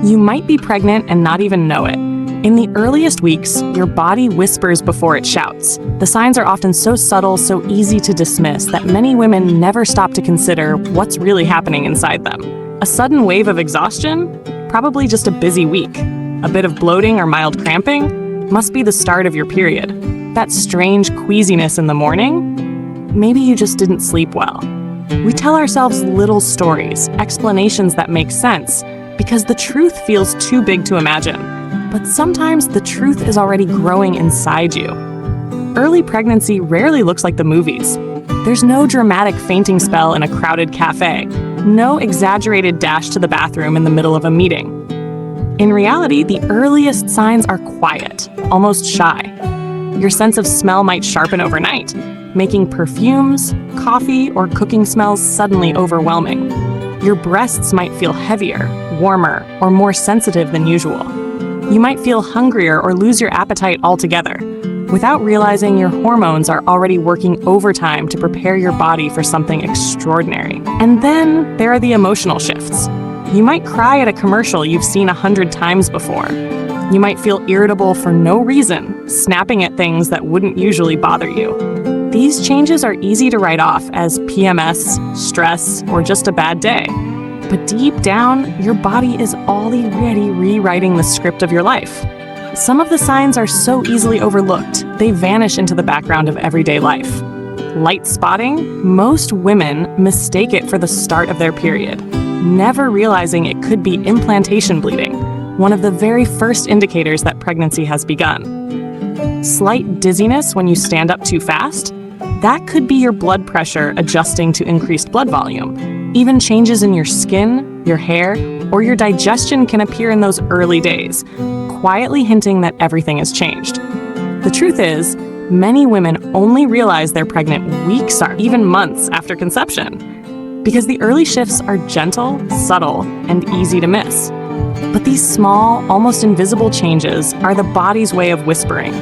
You might be pregnant and not even know it. In the earliest weeks, your body whispers before it shouts. The signs are often so subtle, so easy to dismiss, that many women never stop to consider what's really happening inside them. A sudden wave of exhaustion? Probably just a busy week. A bit of bloating or mild cramping? Must be the start of your period. That strange queasiness in the morning? Maybe you just didn't sleep well. We tell ourselves little stories, explanations that make sense, because the truth feels too big to imagine. But sometimes the truth is already growing inside you. Early pregnancy rarely looks like the movies. There's no dramatic fainting spell in a crowded cafe, no exaggerated dash to the bathroom in the middle of a meeting. In reality, the earliest signs are quiet, almost shy. Your sense of smell might sharpen overnight, making perfumes, coffee, or cooking smells suddenly overwhelming. Your breasts might feel heavier, warmer, or more sensitive than usual. You might feel hungrier or lose your appetite altogether. Without realizing, your hormones are already working overtime to prepare your body for something extraordinary. And then there are the emotional shifts. You might cry at a commercial you've seen 100 times before. You might feel irritable for no reason, snapping at things that wouldn't usually bother you. These changes are easy to write off as PMS, stress, or just a bad day. But deep down, your body is already rewriting the script of your life. Some of the signs are so easily overlooked, they vanish into the background of everyday life. Light spotting? Most women mistake it for the start of their period, never realizing it could be implantation bleeding, one of the very first indicators that pregnancy has begun. Slight dizziness when you stand up too fast? That could be your blood pressure adjusting to increased blood volume. Even changes in your skin, your hair, or your digestion can appear in those early days, quietly hinting that everything has changed. The truth is, many women only realize they're pregnant weeks or even months after conception, because the early shifts are gentle, subtle, and easy to miss. But these small, almost invisible changes are the body's way of whispering,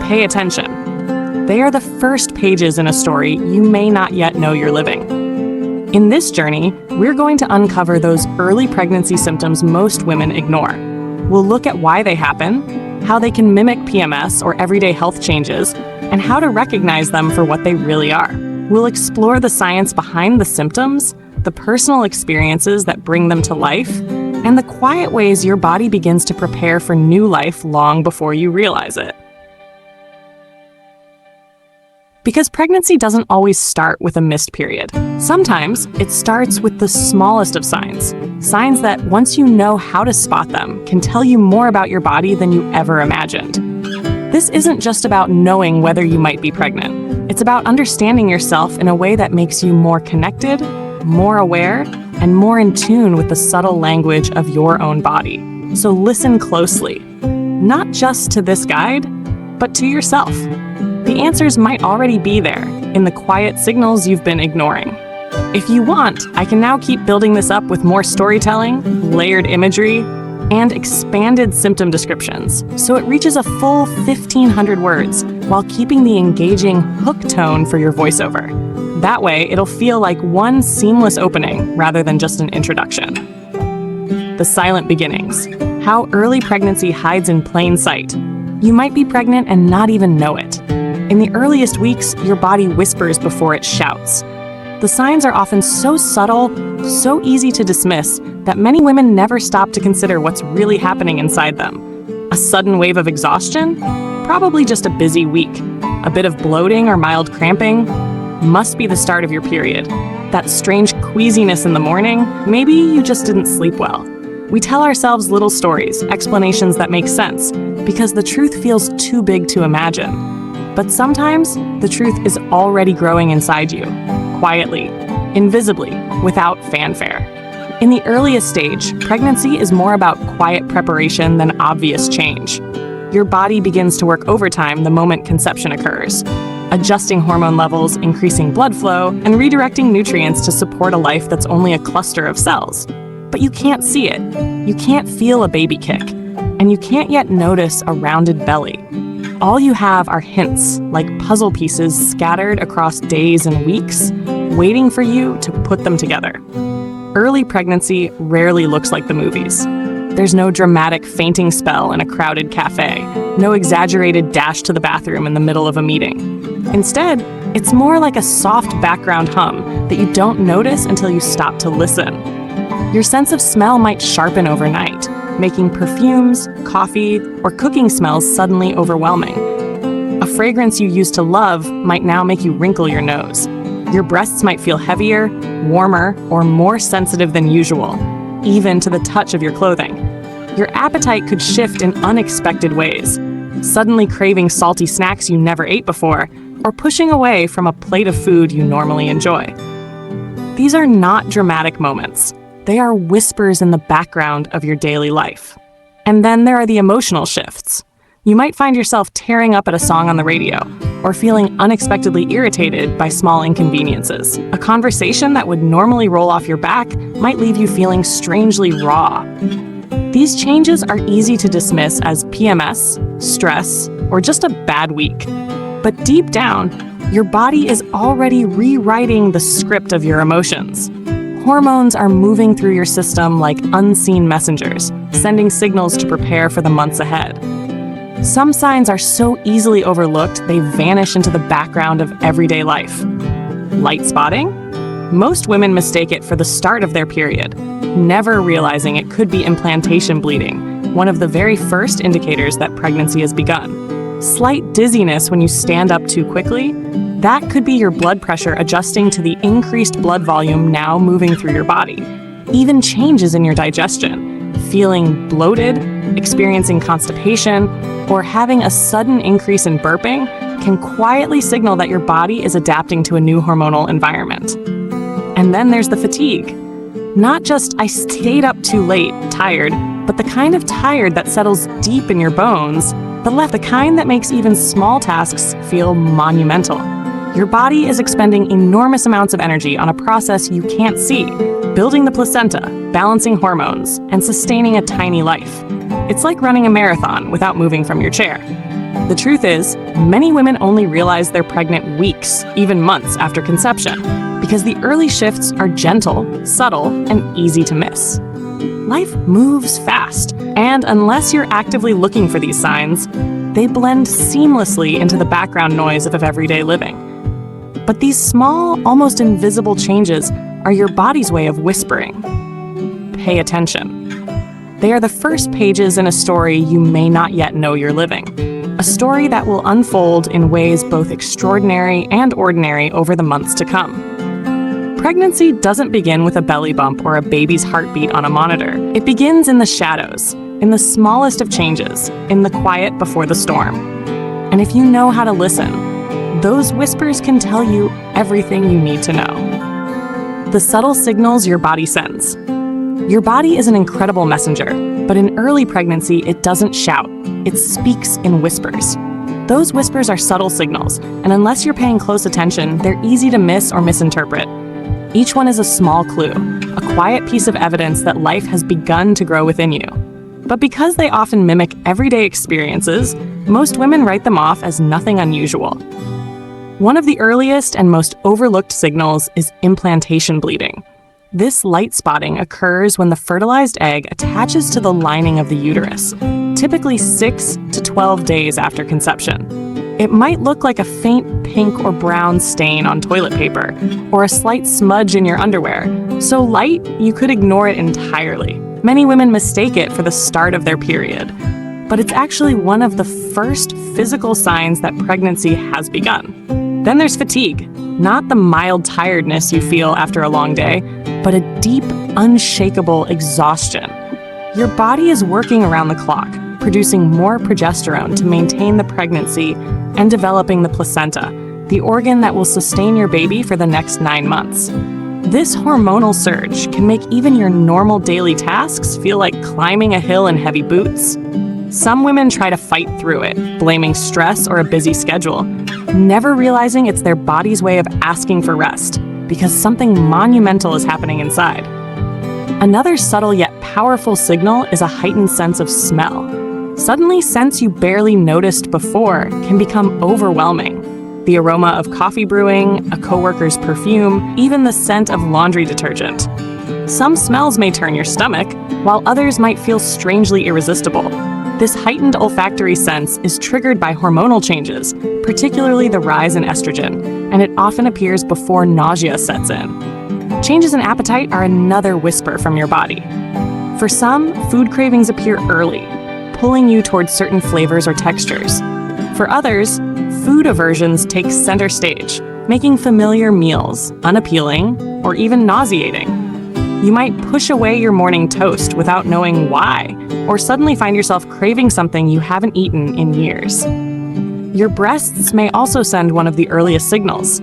"Pay attention." They are the first pages in a story you may not yet know you're living. In this journey, we're going to uncover those early pregnancy symptoms most women ignore. We'll look at why they happen, how they can mimic PMS or everyday health changes, and how to recognize them for what they really are. We'll explore the science behind the symptoms, the personal experiences that bring them to life, and the quiet ways your body begins to prepare for new life long before you realize it. Because pregnancy doesn't always start with a missed period. Sometimes it starts with the smallest of signs. Signs that, once you know how to spot them, can tell you more about your body than you ever imagined. This isn't just about knowing whether you might be pregnant. It's about understanding yourself in a way that makes you more connected, more aware, and more in tune with the subtle language of your own body. So listen closely, not just to this guide, but to yourself. The answers might already be there, in the quiet signals you've been ignoring. If you want, I can now keep building this up with more storytelling, layered imagery, and expanded symptom descriptions, so it reaches a full 1,500 words, while keeping the engaging hook tone for your voiceover. That way, it'll feel like one seamless opening, rather than just an introduction. The silent beginnings. How early pregnancy hides in plain sight. You might be pregnant and not even know it. In the earliest weeks, your body whispers before it shouts. The signs are often so subtle, so easy to dismiss, that many women never stop to consider what's really happening inside them. A sudden wave of exhaustion? Probably just a busy week. A bit of bloating or mild cramping? Must be the start of your period. That strange queasiness in the morning? Maybe you just didn't sleep well. We tell ourselves little stories, explanations that make sense, because the truth feels too big to imagine. But sometimes, the truth is already growing inside you, quietly, invisibly, without fanfare. In the earliest stage, pregnancy is more about quiet preparation than obvious change. Your body begins to work overtime the moment conception occurs, adjusting hormone levels, increasing blood flow, and redirecting nutrients to support a life that's only a cluster of cells. But you can't see it. You can't feel a baby kick, and you can't yet notice a rounded belly. All you have are hints, like puzzle pieces scattered across days and weeks, waiting for you to put them together. Early pregnancy rarely looks like the movies. There's no dramatic fainting spell in a crowded cafe, no exaggerated dash to the bathroom in the middle of a meeting. Instead, it's more like a soft background hum that you don't notice until you stop to listen. Your sense of smell might sharpen overnight, making perfumes, coffee, or cooking smells suddenly overwhelming. A fragrance you used to love might now make you wrinkle your nose. Your breasts might feel heavier, warmer, or more sensitive than usual, even to the touch of your clothing. Your appetite could shift in unexpected ways, suddenly craving salty snacks you never ate before, or pushing away from a plate of food you normally enjoy. These are not dramatic moments. They are whispers in the background of your daily life. And then there are the emotional shifts. You might find yourself tearing up at a song on the radio, or feeling unexpectedly irritated by small inconveniences. A conversation that would normally roll off your back might leave you feeling strangely raw. These changes are easy to dismiss as PMS, stress, or just a bad week. But deep down, your body is already rewriting the script of your emotions. Hormones are moving through your system like unseen messengers, sending signals to prepare for the months ahead. Some signs are so easily overlooked, they vanish into the background of everyday life. Light spotting? Most women mistake it for the start of their period, never realizing it could be implantation bleeding, one of the very first indicators that pregnancy has begun. Slight dizziness when you stand up too quickly? That could be your blood pressure adjusting to the increased blood volume now moving through your body. Even changes in your digestion, feeling bloated, experiencing constipation, or having a sudden increase in burping can quietly signal that your body is adapting to a new hormonal environment. And then there's the fatigue. Not just I stayed up too late, tired, but the kind of tired that settles deep in your bones, the kind that makes even small tasks feel monumental. Your body is expending enormous amounts of energy on a process you can't see, building the placenta, balancing hormones, and sustaining a tiny life. It's like running a marathon without moving from your chair. The truth is, many women only realize they're pregnant weeks, even months after conception, because the early shifts are gentle, subtle, and easy to miss. Life moves fast, and unless you're actively looking for these signs, they blend seamlessly into the background noise of everyday living. But these small, almost invisible changes are your body's way of whispering. Pay attention. They are the first pages in a story you may not yet know you're living. A story that will unfold in ways both extraordinary and ordinary over the months to come. Pregnancy doesn't begin with a belly bump or a baby's heartbeat on a monitor. It begins in the shadows, in the smallest of changes, in the quiet before the storm. And if you know how to listen, those whispers can tell you everything you need to know. The subtle signals your body sends. Your body is an incredible messenger, but in early pregnancy, it doesn't shout. It speaks in whispers. Those whispers are subtle signals, and unless you're paying close attention, they're easy to miss or misinterpret. Each one is a small clue, a quiet piece of evidence that life has begun to grow within you. But because they often mimic everyday experiences, most women write them off as nothing unusual. One of the earliest and most overlooked signals is implantation bleeding. This light spotting occurs when the fertilized egg attaches to the lining of the uterus, typically 6 to 12 days after conception. It might look like a faint pink or brown stain on toilet paper, or a slight smudge in your underwear, so light you could ignore it entirely. Many women mistake it for the start of their period, but it's actually one of the first physical signs that pregnancy has begun. Then there's fatigue, not the mild tiredness you feel after a long day, but a deep, unshakable exhaustion. Your body is working around the clock, producing more progesterone to maintain the pregnancy and developing the placenta, the organ that will sustain your baby for the next 9 months. This hormonal surge can make even your normal daily tasks feel like climbing a hill in heavy boots. Some women try to fight through it, blaming stress or a busy schedule, never realizing it's their body's way of asking for rest, because something monumental is happening inside. Another subtle yet powerful signal is a heightened sense of smell. Suddenly, scents you barely noticed before can become overwhelming. The aroma of coffee brewing, a coworker's perfume, even the scent of laundry detergent. Some smells may turn your stomach, while others might feel strangely irresistible. This heightened olfactory sense is triggered by hormonal changes, particularly the rise in estrogen, and it often appears before nausea sets in. Changes in appetite are another whisper from your body. For some, food cravings appear early, pulling you towards certain flavors or textures. For others, food aversions take center stage, making familiar meals unappealing or even nauseating. You might push away your morning toast without knowing why, or suddenly find yourself craving something you haven't eaten in years. Your breasts may also send one of the earliest signals.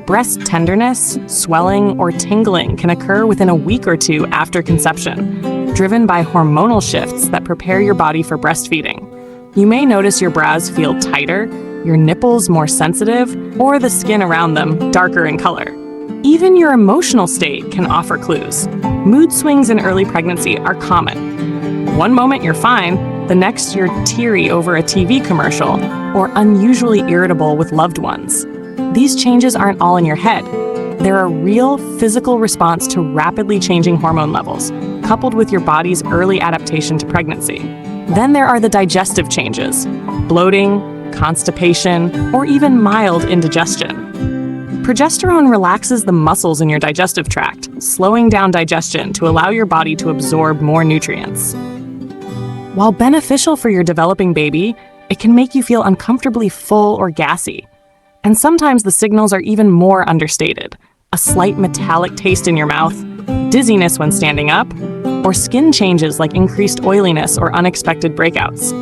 Breast tenderness, swelling, or tingling can occur within a week or two after conception, driven by hormonal shifts that prepare your body for breastfeeding. You may notice your bras feel tighter, your nipples more sensitive, or the skin around them darker in color. Even your emotional state can offer clues. Mood swings in early pregnancy are common. One moment you're fine, the next you're teary over a TV commercial or unusually irritable with loved ones. These changes aren't all in your head. They're a real physical response to rapidly changing hormone levels, coupled with your body's early adaptation to pregnancy. Then there are the digestive changes: bloating, constipation, or even mild indigestion. Progesterone relaxes the muscles in your digestive tract, slowing down digestion to allow your body to absorb more nutrients. While beneficial for your developing baby, it can make you feel uncomfortably full or gassy. And sometimes the signals are even more understated: a slight metallic taste in your mouth, dizziness when standing up, or skin changes like increased oiliness or unexpected breakouts.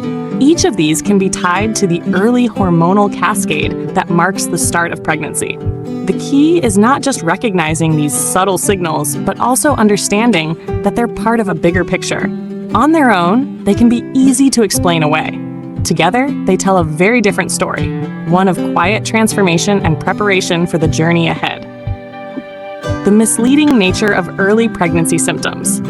Each of these can be tied to the early hormonal cascade that marks the start of pregnancy. The key is not just recognizing these subtle signals, but also understanding that they're part of a bigger picture. On their own, they can be easy to explain away. Together, they tell a very different story, one of quiet transformation and preparation for the journey ahead. The misleading nature of early pregnancy symptoms.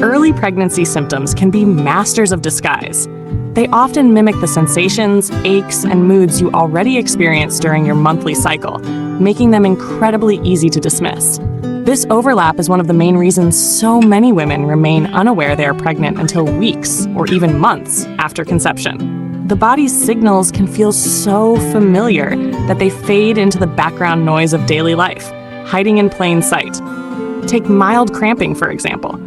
Early pregnancy symptoms can be masters of disguise. They often mimic the sensations, aches, and moods you already experience during your monthly cycle, making them incredibly easy to dismiss. This overlap is one of the main reasons so many women remain unaware they are pregnant until weeks or even months after conception. The body's signals can feel so familiar that they fade into the background noise of daily life, hiding in plain sight. Take mild cramping, for example.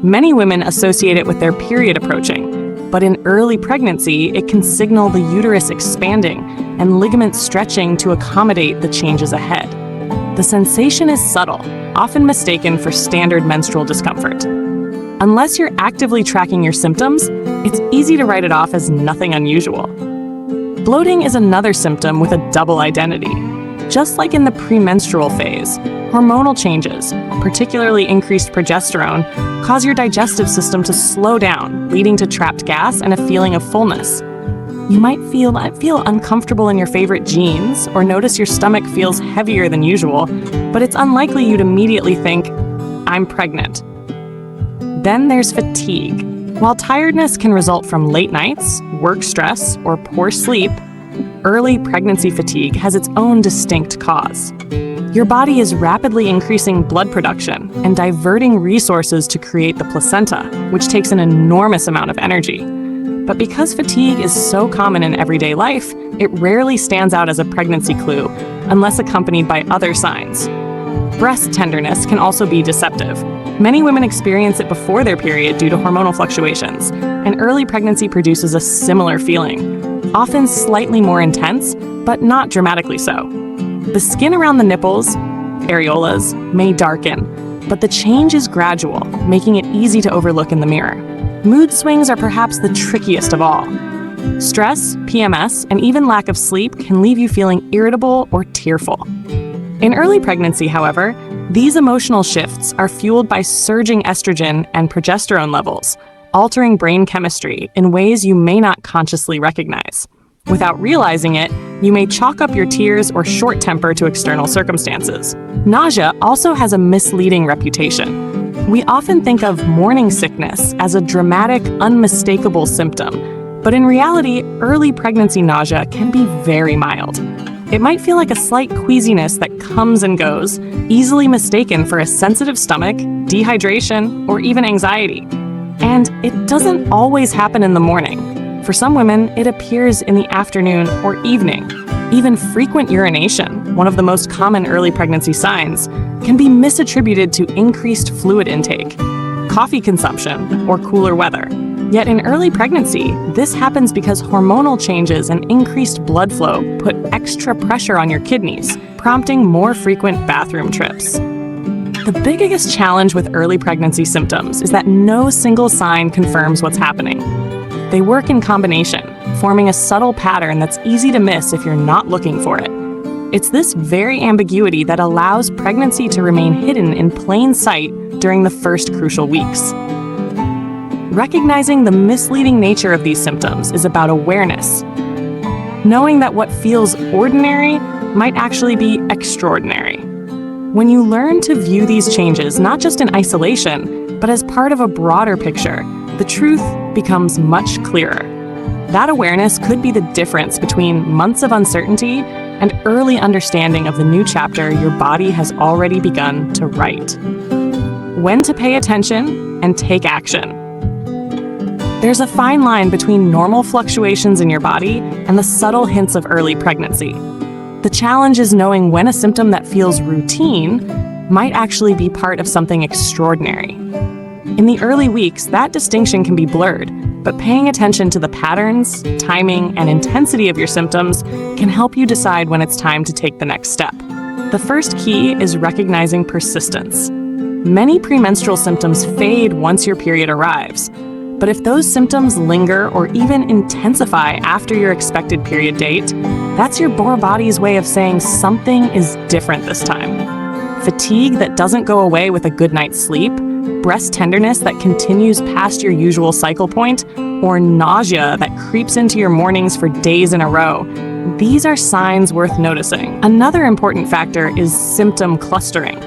Many women associate it with their period approaching, but in early pregnancy, it can signal the uterus expanding and ligaments stretching to accommodate the changes ahead. The sensation is subtle, often mistaken for standard menstrual discomfort. Unless you're actively tracking your symptoms, it's easy to write it off as nothing unusual. Bloating is another symptom with a double identity. Just like in the premenstrual phase, hormonal changes, particularly increased progesterone, cause your digestive system to slow down, leading to trapped gas and a feeling of fullness. You might feel uncomfortable in your favorite jeans or notice your stomach feels heavier than usual, but it's unlikely you'd immediately think, "I'm pregnant." Then there's fatigue. While tiredness can result from late nights, work stress, or poor sleep, early pregnancy fatigue has its own distinct cause. Your body is rapidly increasing blood production and diverting resources to create the placenta, which takes an enormous amount of energy. But because fatigue is so common in everyday life, it rarely stands out as a pregnancy clue, unless accompanied by other signs. Breast tenderness can also be deceptive. Many women experience it before their period due to hormonal fluctuations, and early pregnancy produces a similar feeling, often slightly more intense, but not dramatically so. The skin around the nipples, areolas, may darken, but the change is gradual, making it easy to overlook in the mirror. Mood swings are perhaps the trickiest of all. Stress, PMS, and even lack of sleep can leave you feeling irritable or tearful. In early pregnancy, however, these emotional shifts are fueled by surging estrogen and progesterone levels, altering brain chemistry in ways you may not consciously recognize. Without realizing it, you may chalk up your tears or short temper to external circumstances. Nausea also has a misleading reputation. We often think of morning sickness as a dramatic, unmistakable symptom, but in reality, early pregnancy nausea can be very mild. It might feel like a slight queasiness that comes and goes, easily mistaken for a sensitive stomach, dehydration, or even anxiety. And it doesn't always happen in the morning. For some women, it appears in the afternoon or evening. Even frequent urination, one of the most common early pregnancy signs, can be misattributed to increased fluid intake, coffee consumption, or cooler weather. Yet in early pregnancy, this happens because hormonal changes and increased blood flow put extra pressure on your kidneys, prompting more frequent bathroom trips. The biggest challenge with early pregnancy symptoms is that no single sign confirms what's happening. They work in combination, forming a subtle pattern that's easy to miss if you're not looking for it. It's this very ambiguity that allows pregnancy to remain hidden in plain sight during the first crucial weeks. Recognizing the misleading nature of these symptoms is about awareness. Knowing that what feels ordinary might actually be extraordinary. When you learn to view these changes not just in isolation, but as part of a broader picture, the truth becomes much clearer. That awareness could be the difference between months of uncertainty and early understanding of the new chapter your body has already begun to write. When to pay attention and take action. There's a fine line between normal fluctuations in your body and the subtle hints of early pregnancy. The challenge is knowing when a symptom that feels routine might actually be part of something extraordinary. In the early weeks, that distinction can be blurred, but paying attention to the patterns, timing, and intensity of your symptoms can help you decide when it's time to take the next step. The first key is recognizing persistence. Many premenstrual symptoms fade once your period arrives, but if those symptoms linger or even intensify after your expected period date, that's your body's way of saying something is different this time. Fatigue that doesn't go away with a good night's sleep, breast tenderness that continues past your usual cycle point, or nausea that creeps into your mornings for days in a row. These are signs worth noticing. Another important factor is symptom clustering.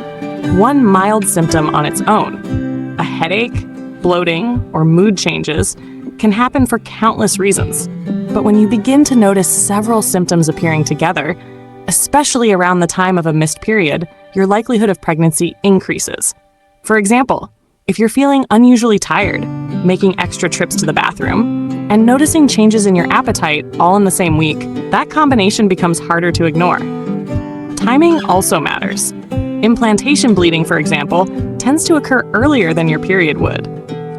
One mild symptom on its own, a headache, bloating, or mood changes, can happen for countless reasons. But when you begin to notice several symptoms appearing together, especially around the time of a missed period, your likelihood of pregnancy increases. For example, if you're feeling unusually tired, making extra trips to the bathroom, and noticing changes in your appetite all in the same week, that combination becomes harder to ignore. Timing also matters. Implantation bleeding, for example, tends to occur earlier than your period would.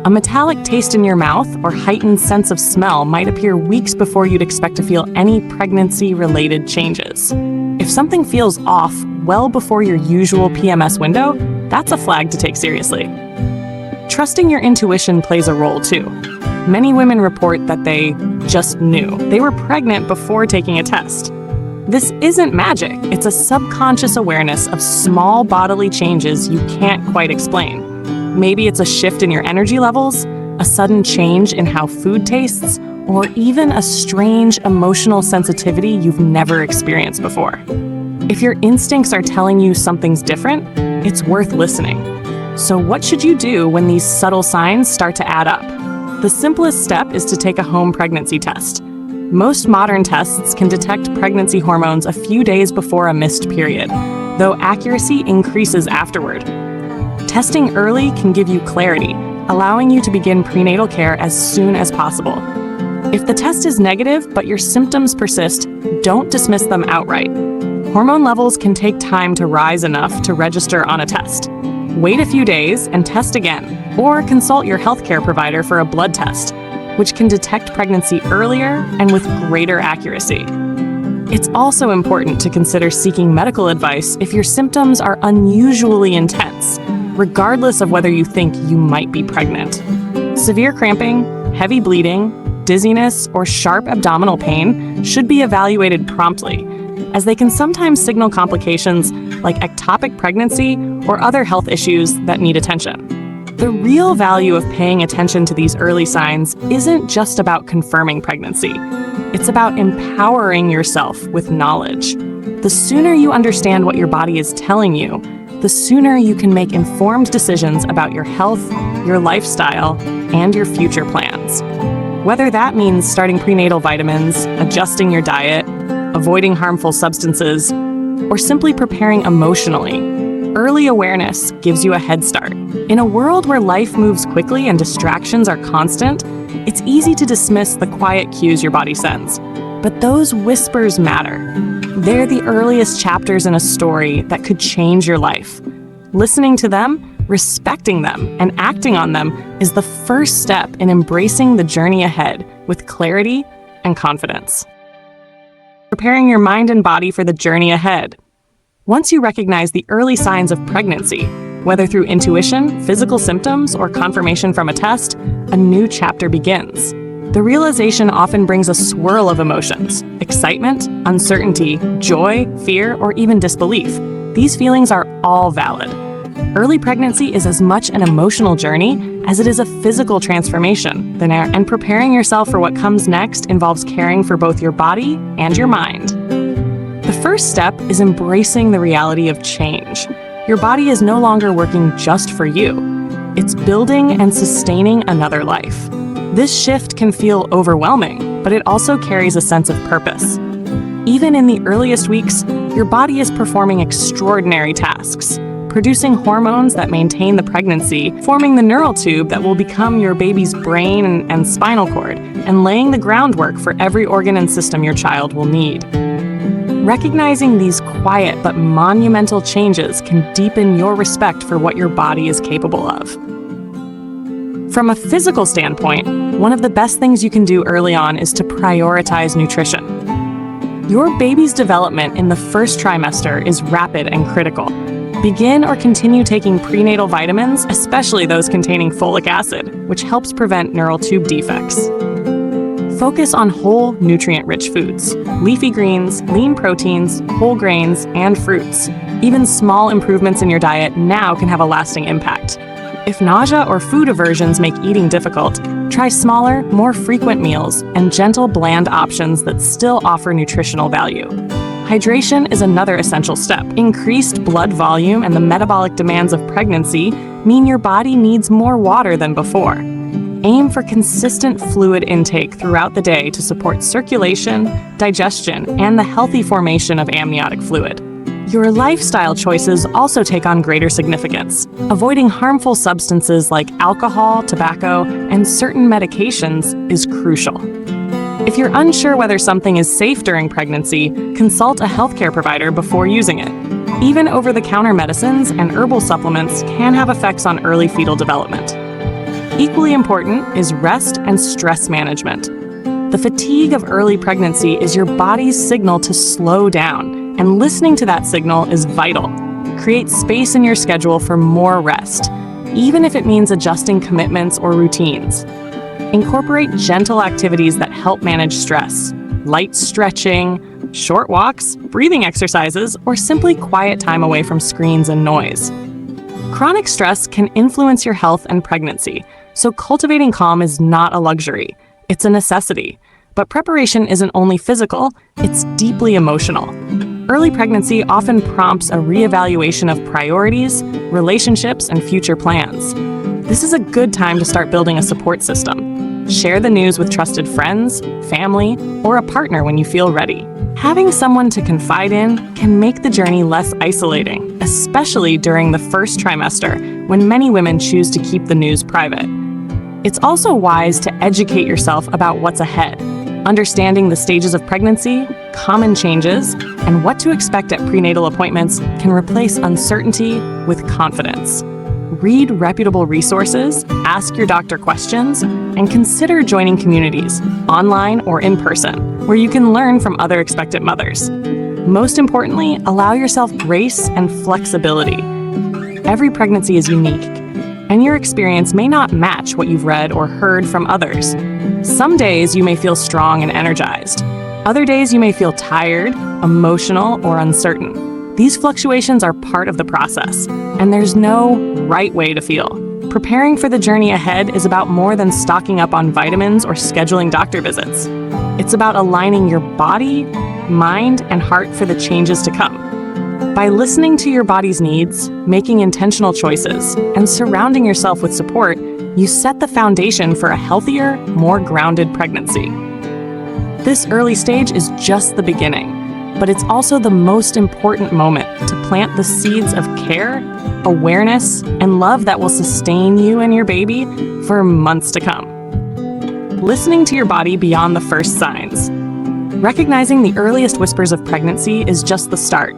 A metallic taste in your mouth or heightened sense of smell might appear weeks before you'd expect to feel any pregnancy-related changes. If something feels off well before your usual PMS window, that's a flag to take seriously. Trusting your intuition plays a role too. Many women report that they just knew they were pregnant before taking a test. This isn't magic, it's a subconscious awareness of small bodily changes you can't quite explain. Maybe it's a shift in your energy levels, a sudden change in how food tastes, or even a strange emotional sensitivity you've never experienced before. If your instincts are telling you something's different, it's worth listening. So what should you do when these subtle signs start to add up? The simplest step is to take a home pregnancy test. Most modern tests can detect pregnancy hormones a few days before a missed period, though accuracy increases afterward. Testing early can give you clarity, allowing you to begin prenatal care as soon as possible. If the test is negative but your symptoms persist, don't dismiss them outright. Hormone levels can take time to rise enough to register on a test. Wait a few days and test again, or consult your healthcare provider for a blood test, which can detect pregnancy earlier and with greater accuracy. It's also important to consider seeking medical advice if your symptoms are unusually intense, regardless of whether you think you might be pregnant. Severe cramping, heavy bleeding, dizziness, or sharp abdominal pain should be evaluated promptly, as they can sometimes signal complications like ectopic pregnancy or other health issues that need attention. The real value of paying attention to these early signs isn't just about confirming pregnancy. It's about empowering yourself with knowledge. The sooner you understand what your body is telling you, the sooner you can make informed decisions about your health, your lifestyle, and your future plans. Whether that means starting prenatal vitamins, adjusting your diet, avoiding harmful substances, or simply preparing emotionally, Early awareness gives you a head start. In a world where life moves quickly and distractions are constant, it's easy to dismiss the quiet cues your body sends. But those whispers matter. They're the earliest chapters in a story that could change your life. Listening to them, respecting them, and acting on them is the first step in embracing the journey ahead with clarity and confidence. Preparing your mind and body for the journey ahead. Once you recognize the early signs of pregnancy, whether through intuition, physical symptoms, or confirmation from a test, a new chapter begins. The realization often brings a swirl of emotions: excitement, uncertainty, joy, fear, or even disbelief. These feelings are all valid. Early pregnancy is as much an emotional journey as it is a physical transformation, and preparing yourself for what comes next involves caring for both your body and your mind. The first step is embracing the reality of change. Your body is no longer working just for you. It's building and sustaining another life. This shift can feel overwhelming, but it also carries a sense of purpose. Even in the earliest weeks, your body is performing extraordinary tasks, producing hormones that maintain the pregnancy, forming the neural tube that will become your baby's brain and spinal cord, and laying the groundwork for every organ and system your child will need. Recognizing these quiet but monumental changes can deepen your respect for what your body is capable of. From a physical standpoint, one of the best things you can do early on is to prioritize nutrition. Your baby's development in the first trimester is rapid and critical. Begin or continue taking prenatal vitamins, especially those containing folic acid, which helps prevent neural tube defects. Focus on whole, nutrient-rich foods: leafy greens, lean proteins, whole grains, and fruits. Even small improvements in your diet now can have a lasting impact. If nausea or food aversions make eating difficult, try smaller, more frequent meals and gentle, bland options that still offer nutritional value. Hydration is another essential step. Increased blood volume and the metabolic demands of pregnancy mean your body needs more water than before. Aim for consistent fluid intake throughout the day to support circulation, digestion, and the healthy formation of amniotic fluid. Your lifestyle choices also take on greater significance. Avoiding harmful substances like alcohol, tobacco, and certain medications is crucial. If you're unsure whether something is safe during pregnancy, consult a healthcare provider before using it. Even over-the-counter medicines and herbal supplements can have effects on early fetal development. Equally important is rest and stress management. The fatigue of early pregnancy is your body's signal to slow down, and listening to that signal is vital. Create space in your schedule for more rest, even if it means adjusting commitments or routines. Incorporate gentle activities that help manage stress: light stretching, short walks, breathing exercises, or simply quiet time away from screens and noise. Chronic stress can influence your health and pregnancy, so cultivating calm is not a luxury, it's a necessity. But preparation isn't only physical, it's deeply emotional. Early pregnancy often prompts a reevaluation of priorities, relationships, and future plans. This is a good time to start building a support system. Share the news with trusted friends, family, or a partner when you feel ready. Having someone to confide in can make the journey less isolating, especially during the first trimester, when many women choose to keep the news private. It's also wise to educate yourself about what's ahead. Understanding the stages of pregnancy, common changes, and what to expect at prenatal appointments can replace uncertainty with confidence. Read reputable resources, ask your doctor questions, and consider joining communities, online or in person, where you can learn from other expectant mothers. Most importantly, allow yourself grace and flexibility. Every pregnancy is unique, and your experience may not match what you've read or heard from others. Some days you may feel strong and energized. Other days you may feel tired, emotional, or uncertain. These fluctuations are part of the process, and there's no right way to feel. Preparing for the journey ahead is about more than stocking up on vitamins or scheduling doctor visits. It's about aligning your body, mind, and heart for the changes to come. By listening to your body's needs, making intentional choices, and surrounding yourself with support, you set the foundation for a healthier, more grounded pregnancy. This early stage is just the beginning, but it's also the most important moment to plant the seeds of care, awareness, and love that will sustain you and your baby for months to come. Listening to your body beyond the first signs. Recognizing the earliest whispers of pregnancy is just the start.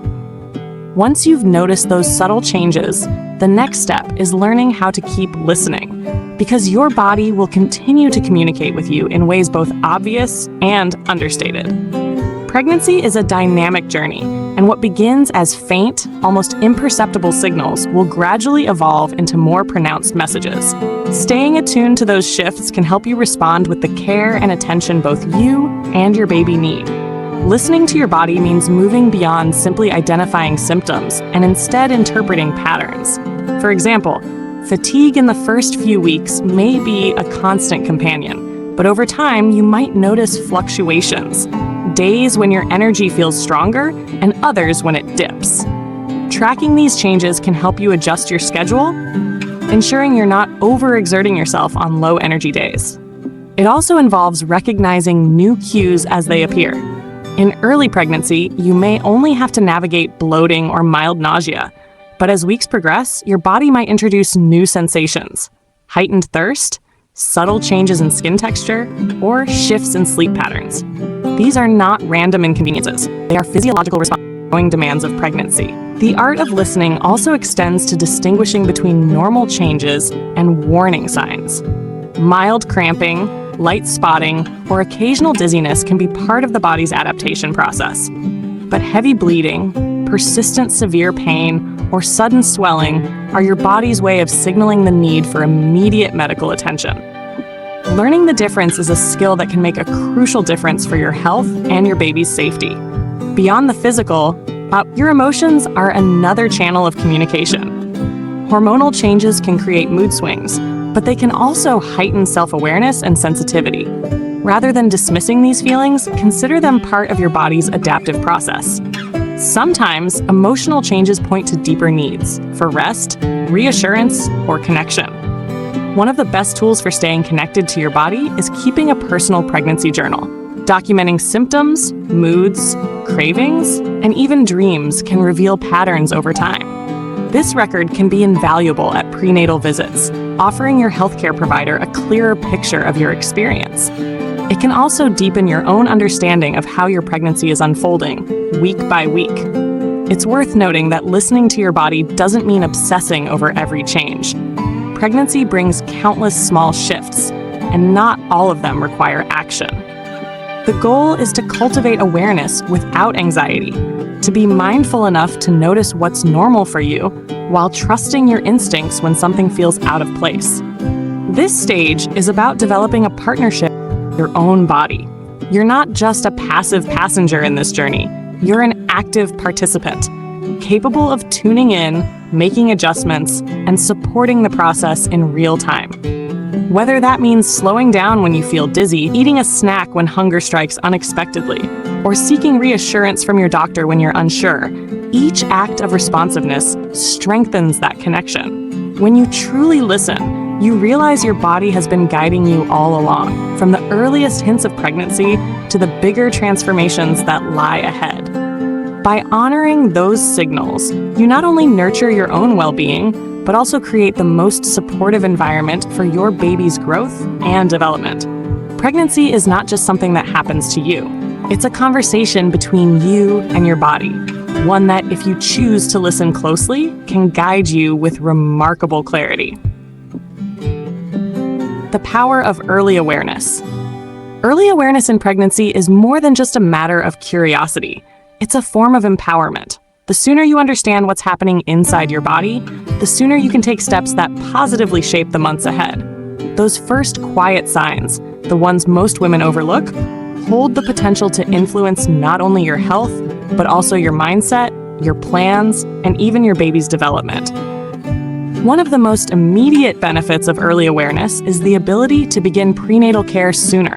Once you've noticed those subtle changes, the next step is learning how to keep listening, because your body will continue to communicate with you in ways both obvious and understated. Pregnancy is a dynamic journey, and what begins as faint, almost imperceptible signals will gradually evolve into more pronounced messages. Staying attuned to those shifts can help you respond with the care and attention both you and your baby need. Listening to your body means moving beyond simply identifying symptoms and instead interpreting patterns. For example, fatigue in the first few weeks may be a constant companion, but over time you might notice fluctuations. Days when your energy feels stronger and others when it dips. Tracking these changes can help you adjust your schedule, ensuring you're not overexerting yourself on low energy days. It also involves recognizing new cues as they appear. In early pregnancy, you may only have to navigate bloating or mild nausea, but as weeks progress, your body might introduce new sensations, heightened thirst, subtle changes in skin texture, or shifts in sleep patterns. These are not random inconveniences. They are physiological responding demands of pregnancy. The art of listening also extends to distinguishing between normal changes and warning signs. Mild cramping, light spotting, or occasional dizziness can be part of the body's adaptation process. But heavy bleeding, persistent severe pain, or sudden swelling are your body's way of signaling the need for immediate medical attention. Learning the difference is a skill that can make a crucial difference for your health and your baby's safety. Beyond the physical, your emotions are another channel of communication. Hormonal changes can create mood swings, but they can also heighten self-awareness and sensitivity. Rather than dismissing these feelings, consider them part of your body's adaptive process. Sometimes, emotional changes point to deeper needs for rest, reassurance, or connection. One of the best tools for staying connected to your body is keeping a personal pregnancy journal. Documenting symptoms, moods, cravings, and even dreams can reveal patterns over time. This record can be invaluable at prenatal visits, offering your healthcare provider a clearer picture of your experience. It can also deepen your own understanding of how your pregnancy is unfolding, week by week. It's worth noting that listening to your body doesn't mean obsessing over every change. Pregnancy brings countless small shifts, and not all of them require action. The goal is to cultivate awareness without anxiety, to be mindful enough to notice what's normal for you while trusting your instincts when something feels out of place. This stage is about developing a partnership with your own body. You're not just a passive passenger in this journey, you're an active participant, capable of tuning in, making adjustments, and supporting the process in real time. Whether that means slowing down when you feel dizzy, eating a snack when hunger strikes unexpectedly, or seeking reassurance from your doctor when you're unsure, each act of responsiveness strengthens that connection. When you truly listen, you realize your body has been guiding you all along, from the earliest hints of pregnancy to the bigger transformations that lie ahead. By honoring those signals, you not only nurture your own well-being, but also create the most supportive environment for your baby's growth and development. Pregnancy is not just something that happens to you. It's a conversation between you and your body, one that, if you choose to listen closely, can guide you with remarkable clarity. The power of early awareness. Early awareness in pregnancy is more than just a matter of curiosity. It's a form of empowerment. The sooner you understand what's happening inside your body, the sooner you can take steps that positively shape the months ahead. Those first quiet signs, the ones most women overlook, hold the potential to influence not only your health, but also your mindset, your plans, and even your baby's development. One of the most immediate benefits of early awareness is the ability to begin prenatal care sooner.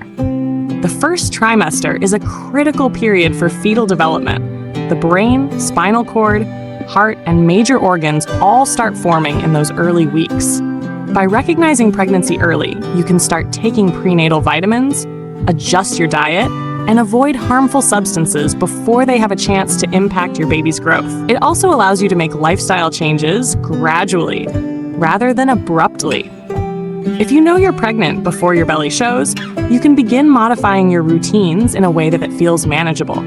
The first trimester is a critical period for fetal development. The brain, spinal cord, heart, and major organs all start forming in those early weeks. By recognizing pregnancy early, you can start taking prenatal vitamins, adjust your diet, and avoid harmful substances before they have a chance to impact your baby's growth. It also allows you to make lifestyle changes gradually, rather than abruptly. If you know you're pregnant before your belly shows, you can begin modifying your routines in a way that feels manageable,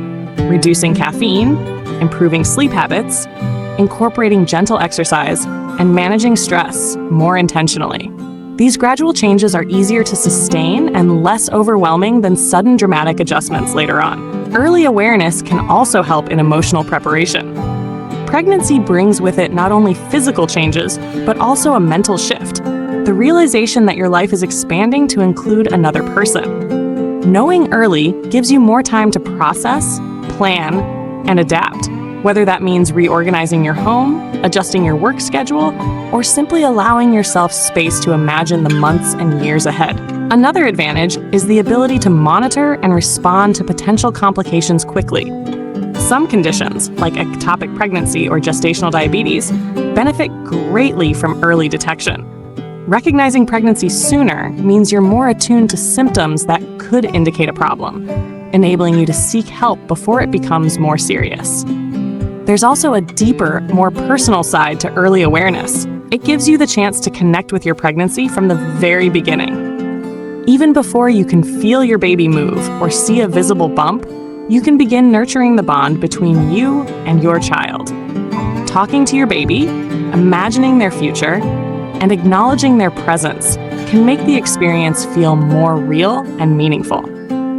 reducing caffeine, improving sleep habits, incorporating gentle exercise, and managing stress more intentionally. These gradual changes are easier to sustain and less overwhelming than sudden dramatic adjustments later on. Early awareness can also help in emotional preparation. Pregnancy brings with it not only physical changes, but also a mental shift. The realization that your life is expanding to include another person. Knowing early gives you more time to process, plan, and adapt, whether that means reorganizing your home, adjusting your work schedule, or simply allowing yourself space to imagine the months and years ahead. Another advantage is the ability to monitor and respond to potential complications quickly. Some conditions, like ectopic pregnancy or gestational diabetes, benefit greatly from early detection. Recognizing pregnancy sooner means you're more attuned to symptoms that could indicate a problem, enabling you to seek help before it becomes more serious. There's also a deeper, more personal side to early awareness. It gives you the chance to connect with your pregnancy from the very beginning. Even before you can feel your baby move or see a visible bump, you can begin nurturing the bond between you and your child. Talking to your baby, imagining their future, and acknowledging their presence can make the experience feel more real and meaningful.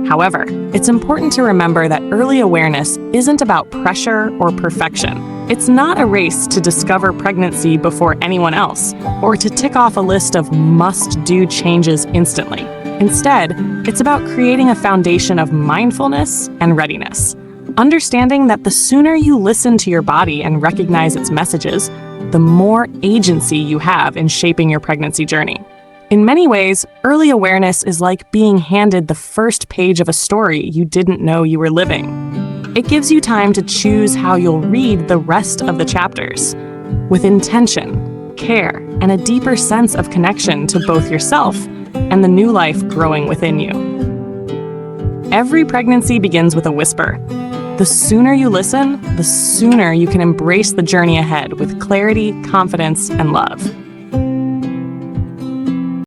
However, it's important to remember that early awareness isn't about pressure or perfection. It's not a race to discover pregnancy before anyone else, or to tick off a list of must-do changes instantly. Instead, it's about creating a foundation of mindfulness and readiness. Understanding that the sooner you listen to your body and recognize its messages, the more agency you have in shaping your pregnancy journey. In many ways, early awareness is like being handed the first page of a story you didn't know you were living. It gives you time to choose how you'll read the rest of the chapters, with intention, care, and a deeper sense of connection to both yourself and the new life growing within you. Every pregnancy begins with a whisper. The sooner you listen, the sooner you can embrace the journey ahead with clarity, confidence, and love.